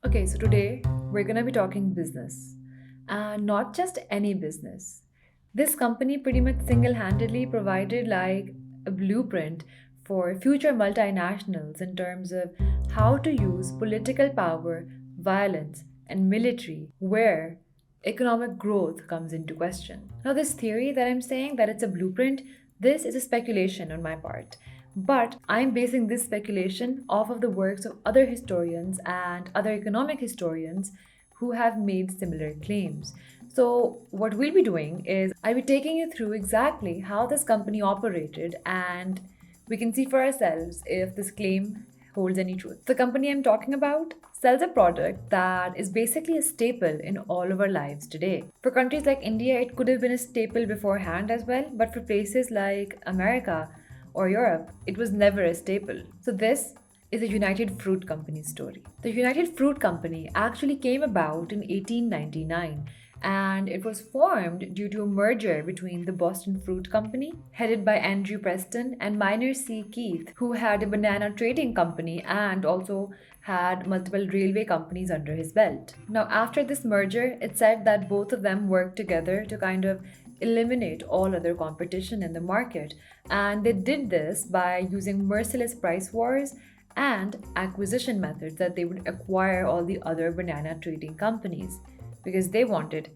Okay, so today we're going to be talking business and not just any business. This company pretty much single handedly provided like a blueprint for future multinationals in terms of how to use political power, violence, and military where economic growth comes into question. Now, this theory that I'm saying that it's a blueprint, this is a speculation on my part. But I'm basing this speculation off of the works of other historians and other economic historians who have made similar claims. So, what we'll be doing is I'll be taking you through exactly how this company operated, and we can see for ourselves if this claim holds any truth. The company I'm talking about sells a product that is basically a staple in all of our lives today. For countries like India, it could have been a staple beforehand as well, but for places like America or Europe, it was never a staple. So, this is the United Fruit Company story. The United Fruit Company actually came about in 1899, and it was formed due to a merger between the Boston Fruit Company, headed by Andrew Preston, and Minor C. Keith, who had a banana trading company and also had multiple railway companies under his belt. Now, after this merger, it said that both of them worked together to kind of eliminate all other competition in the market. And they did this by using merciless price wars and acquisition methods that they would acquire all the other banana trading companies because they wanted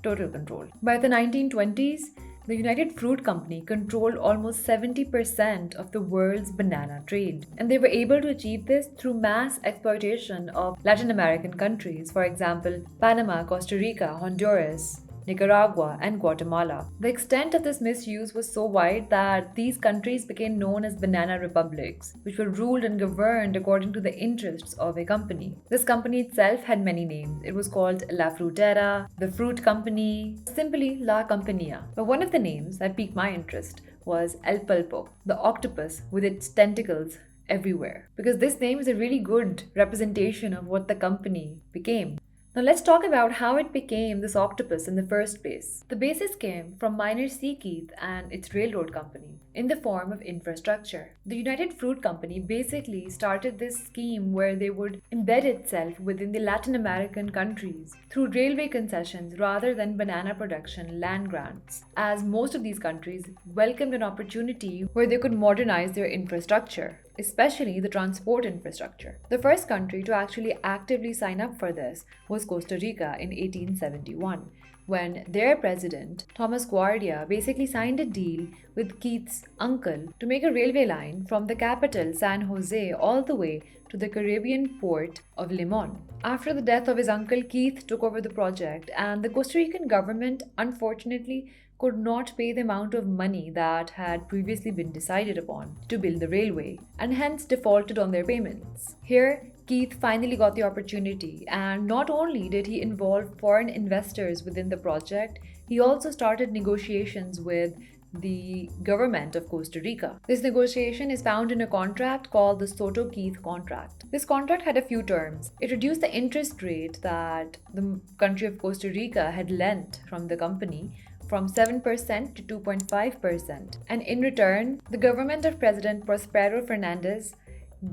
total control. By the 1920s, the United Fruit Company controlled almost 70% of the world's banana trade, and they were able to achieve this through mass exploitation of Latin American countries, for example, Panama, Costa Rica, Honduras, Nicaragua, and Guatemala. The extent of this misuse was so wide that these countries became known as banana republics, which were ruled and governed according to the interests of a company. This company itself had many names. It was called La Frutera, the Fruit Company, simply La Compañía. But one of the names that piqued my interest was El Pulpo, the octopus with its tentacles everywhere, because this name is a really good representation of what the company became. Now let's talk about how it became this octopus in the first place. The basis came from Minor C. Keith and its railroad company in the form of infrastructure. The United Fruit Company basically started this scheme where they would embed itself within the Latin American countries through railway concessions rather than banana production land grants, as most of these countries welcomed an opportunity where they could modernize their infrastructure, especially the transport infrastructure. The first country to actually actively sign up for this was Costa Rica in 1871, when their president, Thomas Guardia, basically signed a deal with Keith's uncle to make a railway line from the capital, San Jose, all the way to the Caribbean port of Limon. After the death of his uncle, Keith took over the project, and the Costa Rican government, unfortunately, could not pay the amount of money that had previously been decided upon to build the railway, and hence defaulted on their payments. Here, Keith finally got the opportunity, and not only did he involve foreign investors within the project, he also started negotiations with the government of Costa Rica. This negotiation is found in a contract called the Soto-Keith contract. This contract had a few terms. It reduced the interest rate that the country of Costa Rica had lent from the company from 7% to 2.5%. And in return, the government of President Prospero Fernandez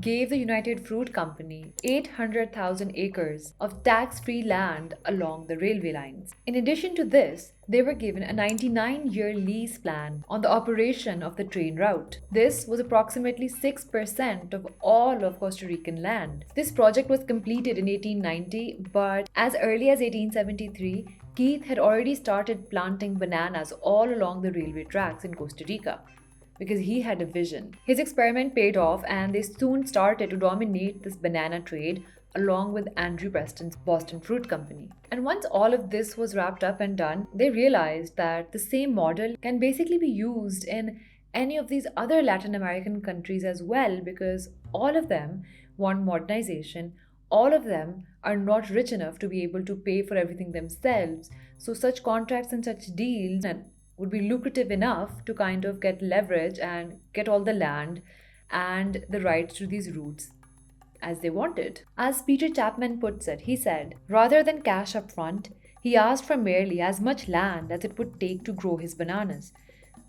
gave the United Fruit Company 800,000 acres of tax-free land along the railway lines. In addition to this, they were given a 99-year lease plan on the operation of the train route. This was approximately 6% of all of Costa Rican land. This project was completed in 1890, but as early as 1873, Keith had already started planting bananas all along the railway tracks in Costa Rica, because he had a vision. His experiment paid off, and they soon started to dominate this banana trade along with Andrew Preston's Boston Fruit Company. And once all of this was wrapped up and done, they realized that the same model can basically be used in any of these other Latin American countries as well, because all of them want modernization. All of them are not rich enough to be able to pay for everything themselves. So such contracts and such deals would be lucrative enough to kind of get leverage and get all the land and the rights to these routes as they wanted. As Peter Chapman puts it, he said, rather than cash up front, he asked for merely as much land as it would take to grow his bananas.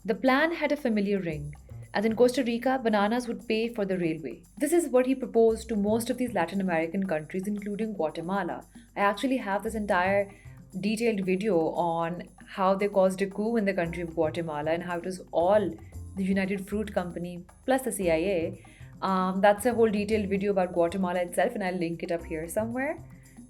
The plan had a familiar ring. As in Costa Rica, bananas would pay for the railway. This is what he proposed to most of these Latin American countries, including Guatemala. I actually have this entire detailed video on how they caused a coup in the country of Guatemala and how it was all the United Fruit Company plus the CIA. That's a whole detailed video about Guatemala itself, and I'll link it up here somewhere.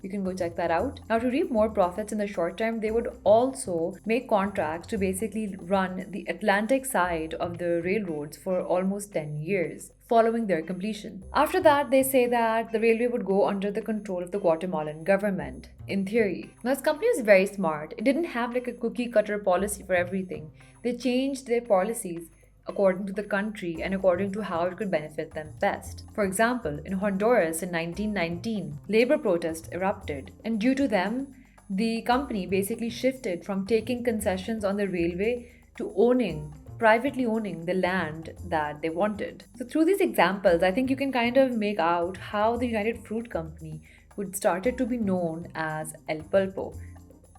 You can go check that out. Now, to reap more profits in the short term, they would also make contracts to basically run the Atlantic side of the railroads for almost 10 years following their completion. After that, they say that the railway would go under the control of the Guatemalan government, in theory. Now, this company was very smart. It didn't have like a cookie cutter policy for everything. They changed their policies according to the country and according to how it could benefit them best. For example, in Honduras in 1919, labor protests erupted, and due to them, the company basically shifted from taking concessions on the railway to privately owning the land that they wanted. So through these examples, I think you can kind of make out how the United Fruit Company would started to be known as El Pulpo,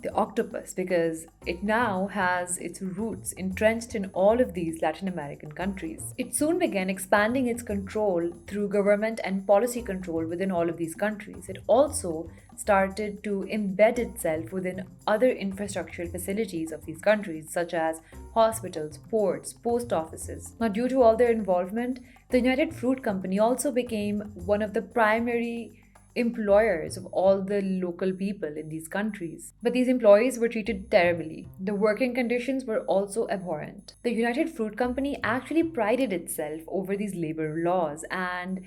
the octopus, because it now has its roots entrenched in all of these Latin American countries. It soon began expanding its control through government and policy control within all of these countries. It also started to embed itself within other infrastructural facilities of these countries, such as hospitals, ports, post offices. Now, due to all their involvement, the United Fruit Company also became one of the primary employers of all the local people in these countries. But these employees were treated terribly. The working conditions were also abhorrent. The United Fruit Company actually prided itself over these labor laws. And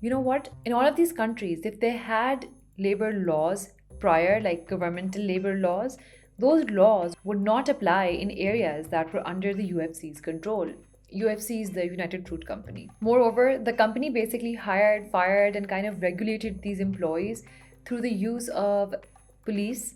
you know what? In all of these countries, if they had labor laws prior, like governmental labor laws, those laws would not apply in areas that were under the UFC's control. UFC is the United Fruit Company. Moreover, the company basically hired, fired, and kind of regulated these employees through the use of police,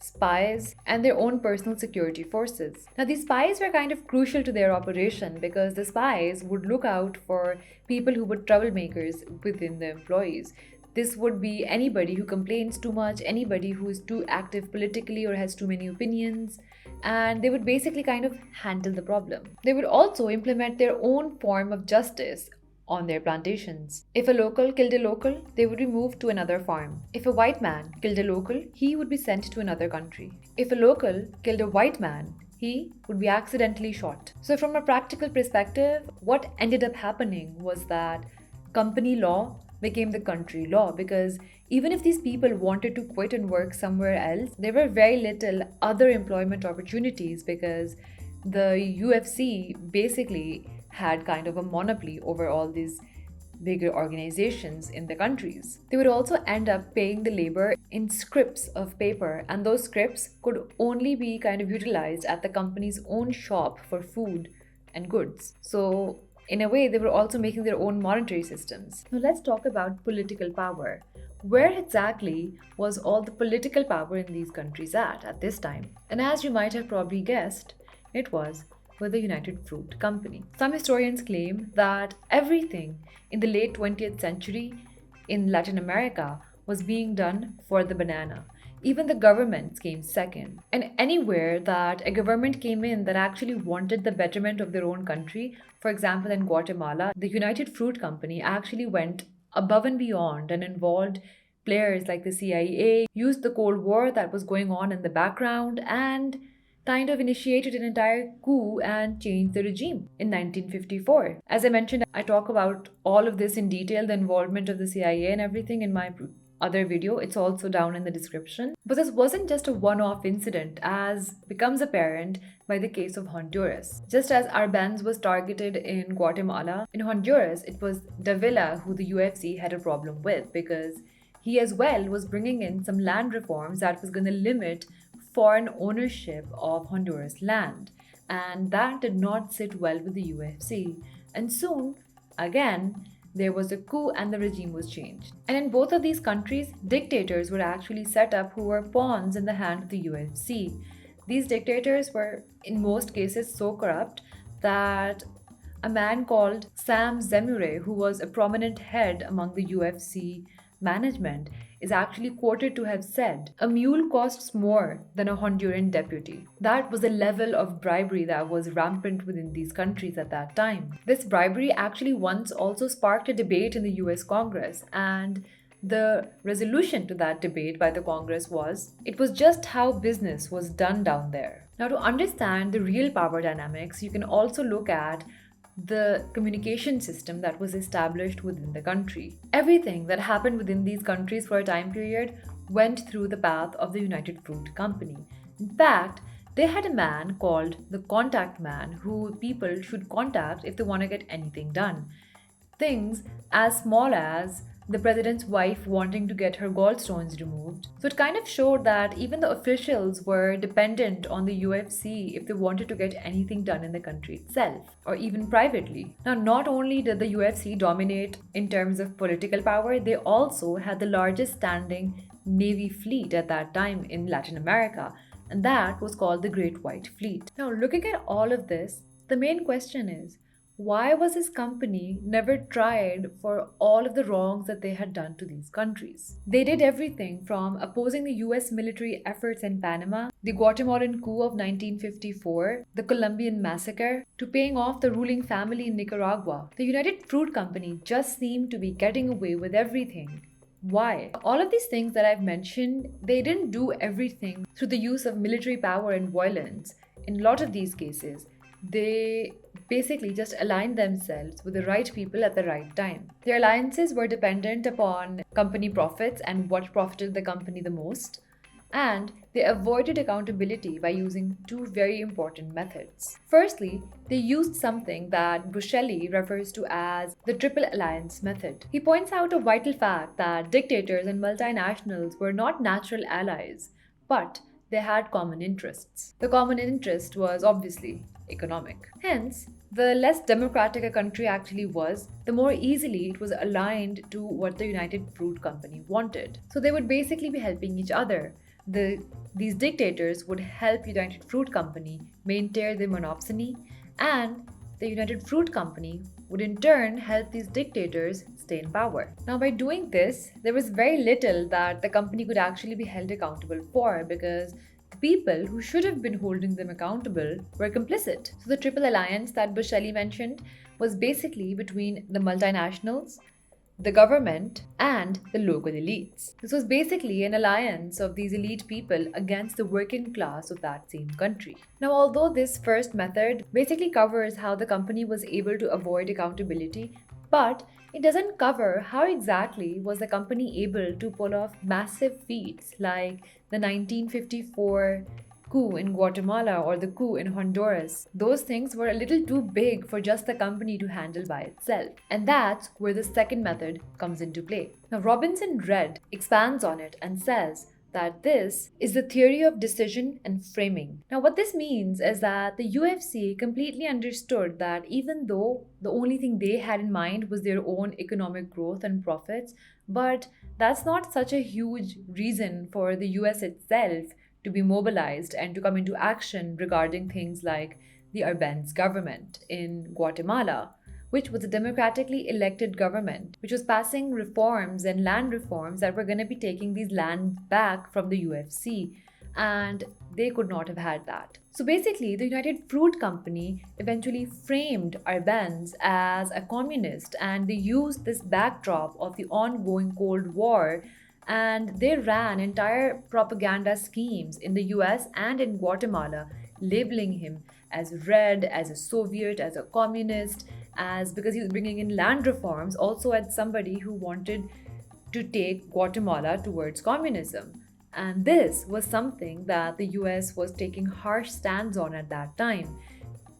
spies, and their own personal security forces. Now, these spies were kind of crucial to their operation because the spies would look out for people who were troublemakers within the employees. This would be anybody who complains too much, anybody who is too active politically or has too many opinions, and they would basically kind of handle the problem. They would also implement their own form of justice on their plantations. If a local killed a local, they would be moved to another farm. If a white man killed a local, he would be sent to another country. If a local killed a white man, he would be accidentally shot. So from a practical perspective, what ended up happening was that company law became the country law, because even if these people wanted to quit and work somewhere else, there were very little other employment opportunities because the UFC basically had kind of a monopoly over all these bigger organizations in the countries. They would also end up paying the labor in scrips of paper, and those scrips could only be kind of utilized at the company's own shop for food and goods. So in a way, they were also making their own monetary systems. Now let's talk about political power. Where exactly was all the political power in these countries at this time? And as you might have probably guessed, it was with the United Fruit Company. Some historians claim that everything in the late 20th century in Latin America was being done for the banana. Even the governments came second. And anywhere that a government came in that actually wanted the betterment of their own country, for example, in Guatemala, the United Fruit Company actually went above and beyond and involved players like the CIA, used the Cold War that was going on in the background, and kind of initiated an entire coup and changed the regime in 1954. As I mentioned, I talk about all of this in detail, the involvement of the CIA and everything in my other video. It's also down in the description. But this wasn't just a one-off incident, as becomes apparent by the case of Honduras. Just as Arbenz was targeted in Guatemala, in Honduras it was Davila who the UFC had a problem with, because he as well was bringing in some land reforms that was going to limit foreign ownership of Honduras land, and that did not sit well with the UFC. And soon, again, there was a coup and the regime was changed. And in both of these countries, dictators were actually set up who were pawns in the hand of the UFC. These dictators were, in most cases, so corrupt that a man called Sam Zemure, who was a prominent head among the UFC management, is actually quoted to have said, "A mule costs more than a Honduran deputy." That was the level of bribery that was rampant within these countries at that time. This bribery actually once also sparked a debate in the US Congress, and the resolution to that debate by the Congress was it was just how business was done down there. Now, to understand the real power dynamics, you can also look at the communication system that was established within the country. Everything that happened within these countries for a time period went through the path of the United Fruit Company. In fact, they had a man called the contact man who people should contact if they want to get anything done. Things as small as the president's wife wanting to get her gallstones removed. So it kind of showed that even the officials were dependent on the UFC if they wanted to get anything done in the country itself, or even privately. Now, not only did the UFC dominate in terms of political power, they also had the largest standing Navy fleet at that time in Latin America, and that was called the Great White Fleet. Now, looking at all of this, the main question is, why was his company never tried for all of the wrongs that they had done to these countries? They did everything from opposing the US military efforts in Panama, the Guatemalan coup of 1954, the Colombian massacre, to paying off the ruling family in Nicaragua. The United Fruit Company just seemed to be getting away with everything. Why? All of these things that I've mentioned, they didn't do everything through the use of military power and violence. In a lot of these cases, they basically just aligned themselves with the right people at the right time. Their alliances were dependent upon company profits and what profited the company the most, and they avoided accountability by using two very important methods. Firstly, they used something that Bucheli refers to as the Triple Alliance method. He points out a vital fact that dictators and multinationals were not natural allies, but they had common interests. The common interest was obviously economic. Hence, the less democratic a country actually was, the more easily it was aligned to what the United Fruit Company wanted. So they would basically be helping each other. These dictators would help United Fruit Company maintain their monopoly, and the United Fruit Company would in turn help these dictators stay in power. Now, by doing this, there was very little that the company could actually be held accountable for, because the people who should have been holding them accountable were complicit. So the Triple Alliance that Bucheli mentioned was basically between the multinationals, the government, and the local elites. This was basically an alliance of these elite people against the working class of that same country. Now, although this first method basically covers how the company was able to avoid accountability, but it doesn't cover how exactly was the company able to pull off massive feats like the 1954 coup in Guatemala or the coup in Honduras. Those things were a little too big for just the company to handle by itself. And that's where the second method comes into play. Now, Robinson Redd expands on it and says that this is the theory of decision and framing. Now, what this means is that the UFC completely understood that even though the only thing they had in mind was their own economic growth and profits, but that's not such a huge reason for the US itself to be mobilized and to come into action regarding things like the Arbenz government in Guatemala, which was a democratically elected government, which was passing reforms and land reforms that were going to be taking these lands back from the UFC, and they could not have had that. So basically, the United Fruit Company eventually framed Arbenz as a communist, and they used this backdrop of the ongoing Cold War, and they ran entire propaganda schemes in the US and in Guatemala, labeling him as red, as a Soviet, as a communist, as because he was bringing in land reforms, also as somebody who wanted to take Guatemala towards communism. And this was something that the US was taking harsh stands on at that time.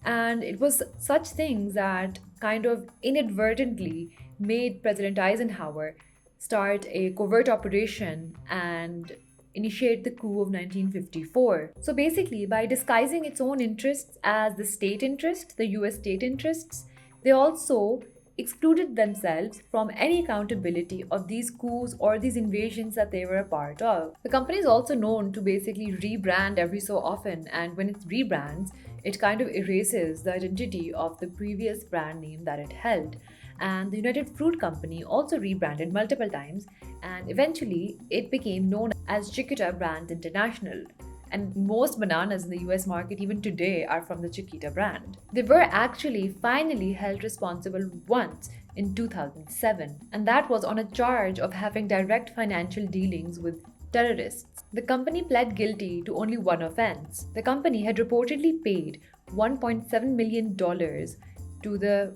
And it was such things that kind of inadvertently made President Eisenhower start a covert operation and initiate the coup of 1954. So basically, by disguising its own interests as the state interest, the US state interests, they also excluded themselves from any accountability of these coups or these invasions that they were a part of. The company is also known to basically rebrand every so often, and when it rebrands, it kind of erases the identity of the previous brand name that it held. And the United Fruit Company also rebranded multiple times, and eventually it became known as Chiquita Brand International. And most bananas in the US market even today are from the Chiquita brand. They were actually finally held responsible once in 2007, and that was on a charge of having direct financial dealings with terrorists. The company pled guilty to only one offense. The company had reportedly paid $1.7 million to the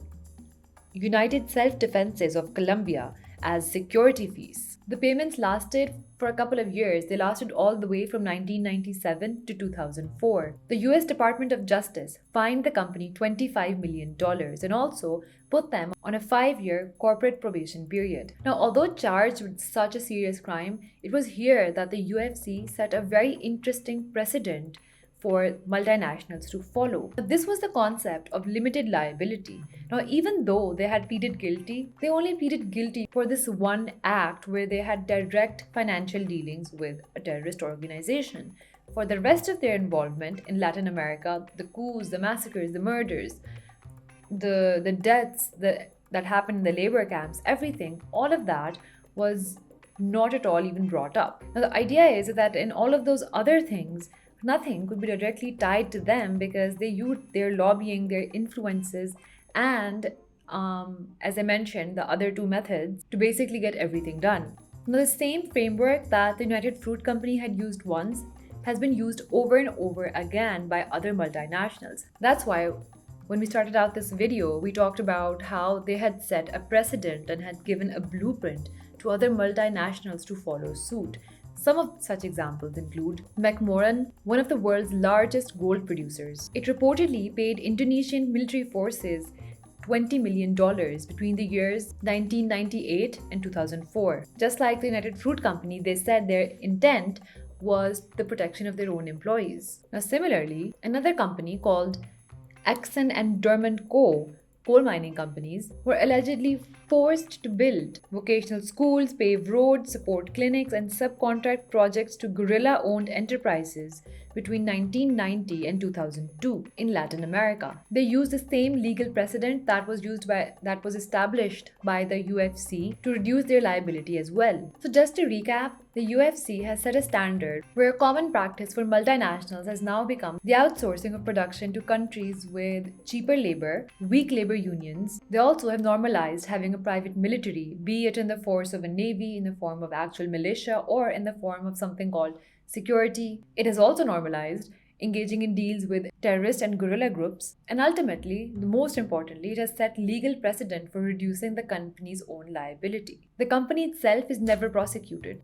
United Self Defenses of Colombia as security fees. The payments lasted for a couple of years. They lasted all the way from 1997 to 2004. The US Department of Justice fined the company $25 million and also put them on a 5-year corporate probation period. Now, although charged with such a serious crime, it was here that the UFC set a very interesting precedent for multinationals to follow. This was the concept of limited liability. Now, even though they had pleaded guilty, they only pleaded guilty for this one act where they had direct financial dealings with a terrorist organization. For the rest of their involvement in Latin America, the coups, the massacres, the murders, the deaths that happened in the labor camps, everything, all of that was not at all even brought up. Now, the idea is that in all of those other things, nothing could be directly tied to them because they used their lobbying, their influences, and as I mentioned, the other two methods to basically get everything done. Now, the same framework that the United Fruit Company had used once has been used over and over again by other multinationals. That's why when we started out this video, we talked about how they had set a precedent and had given a blueprint to other multinationals to follow suit. Some of such examples include McMoran, one of the world's largest gold producers. It reportedly paid Indonesian military forces $20 million between the years 1998 and 2004. Just like the United Fruit Company, they said their intent was the protection of their own employees. Now, similarly, another company called Exxon and Dermont coal mining companies, were allegedly forced to build vocational schools, pave roads, support clinics, and subcontract projects to guerrilla-owned enterprises between 1990 and 2002 in Latin America. They used the same legal precedent that was established by the UFC to reduce their liability as well. So just to recap, the UFC has set a standard where a common practice for multinationals has now become the outsourcing of production to countries with cheaper labor, weak labor unions. They also have normalized having a private military, be it in the force of a navy, in the form of actual militia, or in the form of something called security. It has also normalized engaging in deals with terrorist and guerrilla groups, and ultimately, most importantly, it has set legal precedent for reducing the company's own liability. The company itself is never prosecuted.